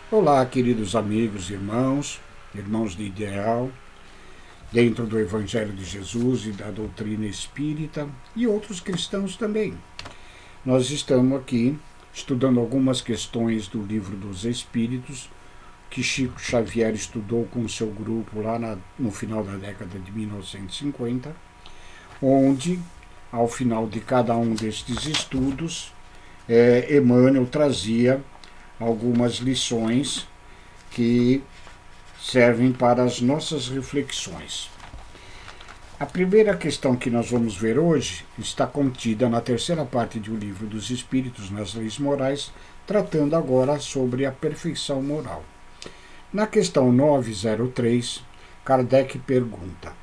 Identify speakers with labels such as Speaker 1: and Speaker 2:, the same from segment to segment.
Speaker 1: Olá, queridos amigos, irmãos de ideal, dentro do Evangelho de Jesus e da doutrina espírita e outros cristãos também. Nós estamos aqui estudando algumas questões do Livro dos Espíritos que Chico Xavier estudou com o seu grupo lá no final da década de 1950, onde, ao final de cada um destes estudos, Emmanuel trazia algumas lições que servem para as nossas reflexões. A primeira questão que nós vamos ver hoje está contida na terceira parte do Livro dos Espíritos, nas Leis Morais, tratando agora sobre a perfeição moral. Na questão 903, Kardec pergunta: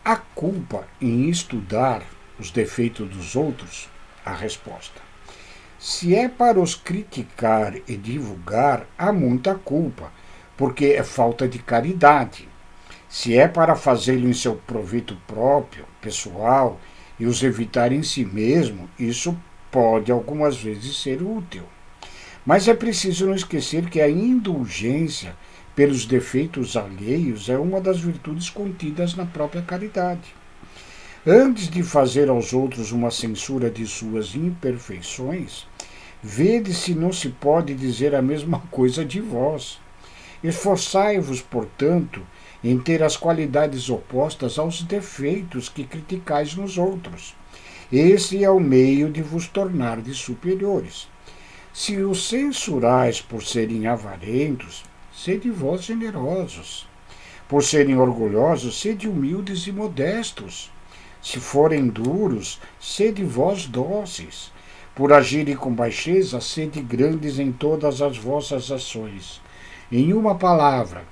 Speaker 1: há culpa em estudar os defeitos dos outros? A resposta: se é para os criticar e divulgar, há muita culpa, porque é falta de caridade. Se é para fazê-lo em seu proveito próprio, pessoal, e os evitar em si mesmo, isso pode algumas vezes ser útil. Mas é preciso não esquecer que a indulgência pelos defeitos alheios é uma das virtudes contidas na própria caridade. Antes de fazer aos outros uma censura de suas imperfeições, vede se não se pode dizer a mesma coisa de vós. Esforçai-vos, portanto, em ter as qualidades opostas aos defeitos que criticais nos outros. Esse é o meio de vos tornardes superiores. Se os censurais por serem avarentos, sede vós generosos. Por serem orgulhosos, sede humildes e modestos. Se forem duros, sede vós dóceis. Por agirem com baixeza, sede grandes em todas as vossas ações. Em uma palavra,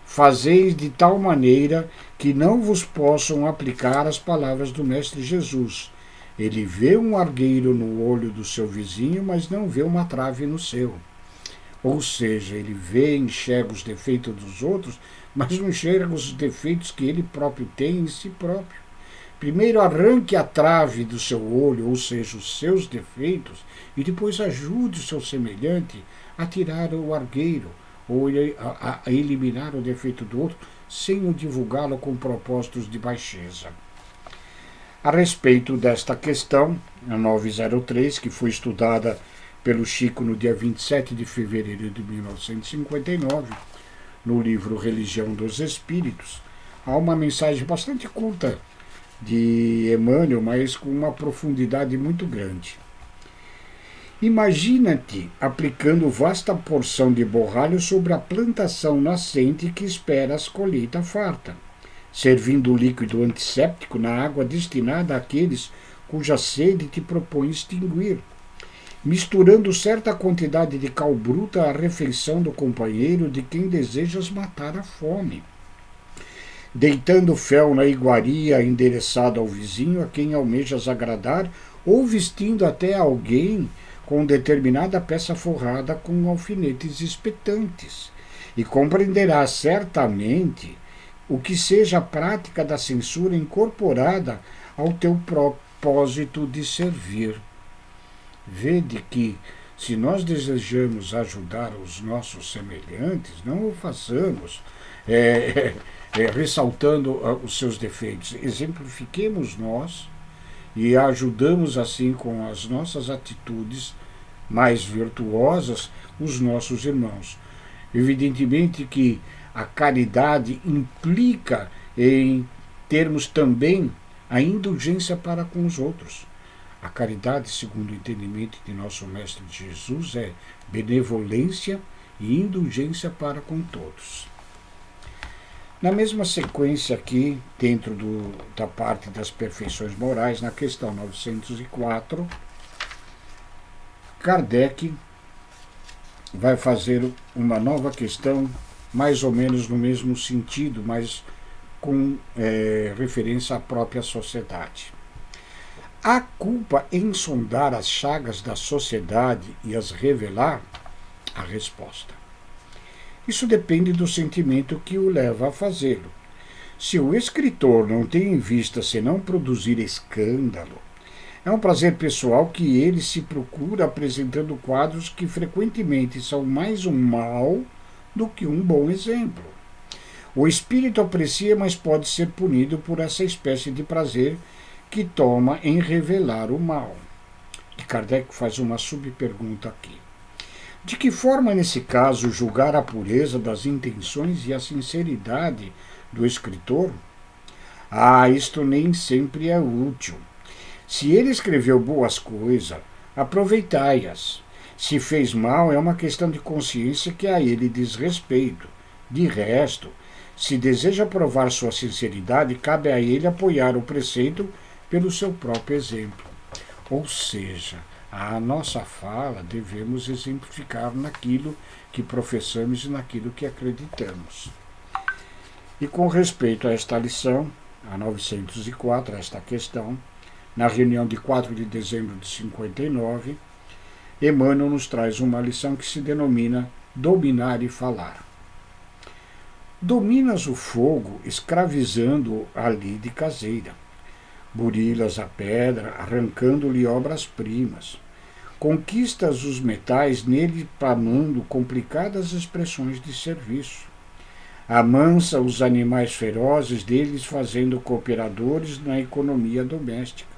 Speaker 1: fazeis de tal maneira que não vos possam aplicar as palavras do Mestre Jesus. Ele vê um argueiro no olho do seu vizinho, mas não vê uma trave no seu. Ou seja, ele vê e enxerga os defeitos dos outros, mas não enxerga os defeitos que ele próprio tem em si próprio. Primeiro arranque a trave do seu olho, ou seja, os seus defeitos, e depois ajude o seu semelhante a tirar o argueiro, ou a eliminar o defeito do outro, sem o divulgá-lo com propósitos de baixeza. A respeito desta questão, a 903, que foi estudada pelo Chico no dia 27 de fevereiro de 1959, no livro Religião dos Espíritos, há uma mensagem bastante curta de Emmanuel, mas com uma profundidade muito grande. Imagina-te aplicando vasta porção de borralho sobre a plantação nascente que espera a colheita farta, servindo o líquido antisséptico na água destinada àqueles cuja sede te propõe extinguir, misturando certa quantidade de cal bruta à refeição do companheiro de quem desejas matar a fome, deitando fel na iguaria endereçada ao vizinho a quem almejas agradar, ou vestindo até alguém com determinada peça forrada com alfinetes espetantes, e compreenderás certamente o que seja a prática da censura incorporada ao teu propósito de servir. Vede que, se nós desejamos ajudar os nossos semelhantes, não o façamos ressaltando os seus defeitos. Exemplifiquemos nós e ajudamos assim com as nossas atitudes mais virtuosas os nossos irmãos. Evidentemente que a caridade implica em termos também a indulgência para com os outros. A caridade, segundo o entendimento de nosso Mestre Jesus, é benevolência e indulgência para com todos. Na mesma sequência aqui, dentro da parte das perfeições morais, na questão 904, Kardec vai fazer uma nova questão, mais ou menos no mesmo sentido, mas com referência à própria sociedade. Há culpa em sondar as chagas da sociedade e as revelar? A resposta: isso depende do sentimento que o leva a fazê-lo. Se o escritor não tem em vista senão produzir escândalo, É um prazer pessoal que ele se procura apresentando quadros que frequentemente são mais um mal do que um bom exemplo. O espírito aprecia, mas pode ser punido por essa espécie de prazer que toma em revelar o mal. E Kardec faz uma subpergunta aqui. De que forma, nesse caso, julgar a pureza das intenções e a sinceridade do escritor? Isto nem sempre é útil. Se ele escreveu boas coisas, aproveitai-as. Se fez mal, é uma questão de consciência que a ele diz respeito. De resto, se deseja provar sua sinceridade, cabe a ele apoiar o preceito pelo seu próprio exemplo. Ou seja, a nossa fala devemos exemplificar naquilo que professamos e naquilo que acreditamos. E com respeito a esta lição, a 904, esta questão, na reunião de 4 de dezembro de 59, Emmanuel nos traz uma lição que se denomina dominar e falar. Dominas o fogo escravizando-o a lide caseira. Burilas a pedra, arrancando-lhe obras-primas. Conquistas os metais nele planando complicadas expressões de serviço. Amansa os animais ferozes deles fazendo cooperadores na economia doméstica.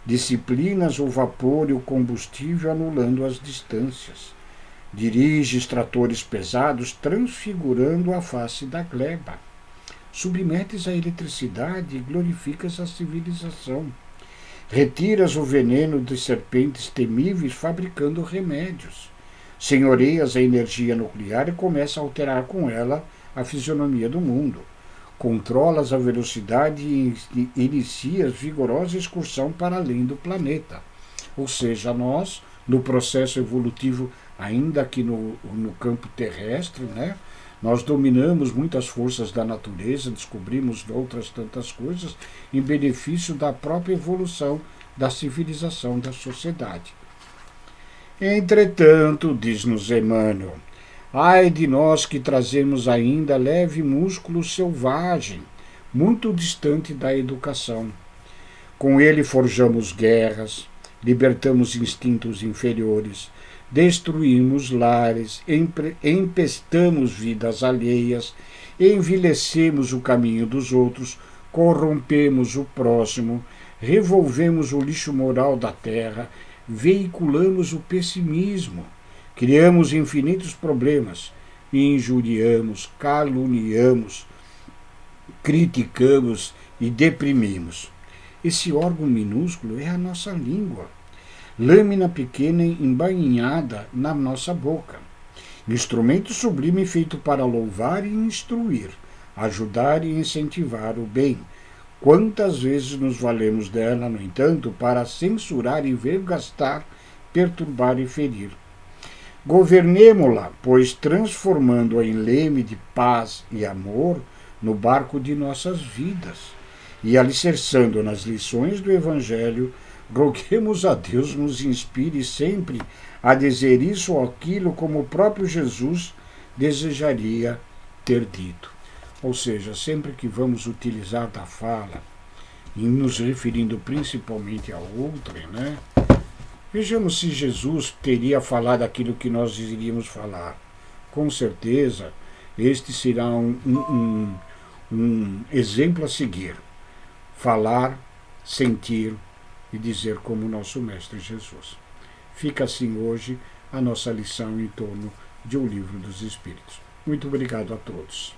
Speaker 1: Disciplinas o vapor e o combustível anulando as distâncias. Diriges tratores pesados transfigurando a face da gleba. Submetes a eletricidade e glorificas a civilização. Retiras o veneno de serpentes temíveis fabricando remédios. Senhoreias a energia nuclear e começa a alterar com ela a fisionomia do mundo. Controlas a velocidade e inicias vigorosa excursão para além do planeta. Ou seja, nós, no processo evolutivo, ainda aqui no campo terrestre, nós dominamos muitas forças da natureza, descobrimos outras tantas coisas em benefício da própria evolução da civilização, da sociedade. Entretanto, diz-nos Emmanuel, ai de nós que trazemos ainda leve músculo selvagem, muito distante da educação. Com ele forjamos guerras, libertamos instintos inferiores, destruímos lares, empestamos vidas alheias, envilecemos o caminho dos outros, corrompemos o próximo, revolvemos o lixo moral da terra, veiculamos o pessimismo, criamos infinitos problemas, injuriamos, caluniamos, criticamos e deprimimos. Esse órgão minúsculo é a nossa língua, lâmina pequena embainhada na nossa boca, instrumento sublime feito para louvar e instruir, ajudar e incentivar o bem. Quantas vezes nos valemos dela, no entanto, para censurar e vergastar, perturbar e ferir. Governemo-la, pois transformando-a em leme de paz e amor no barco de nossas vidas, e alicerçando nas lições do Evangelho, roguemos a Deus nos inspire sempre a dizer isso ou aquilo como o próprio Jesus desejaria ter dito. Ou seja, sempre que vamos utilizar da fala, e nos referindo principalmente ao outro, vejamos se Jesus teria falado aquilo que nós iríamos falar. Com certeza, este será um exemplo a seguir. Falar, sentir e dizer como nosso Mestre Jesus. Fica assim hoje a nossa lição em torno de O Livro dos Espíritos. Muito obrigado a todos.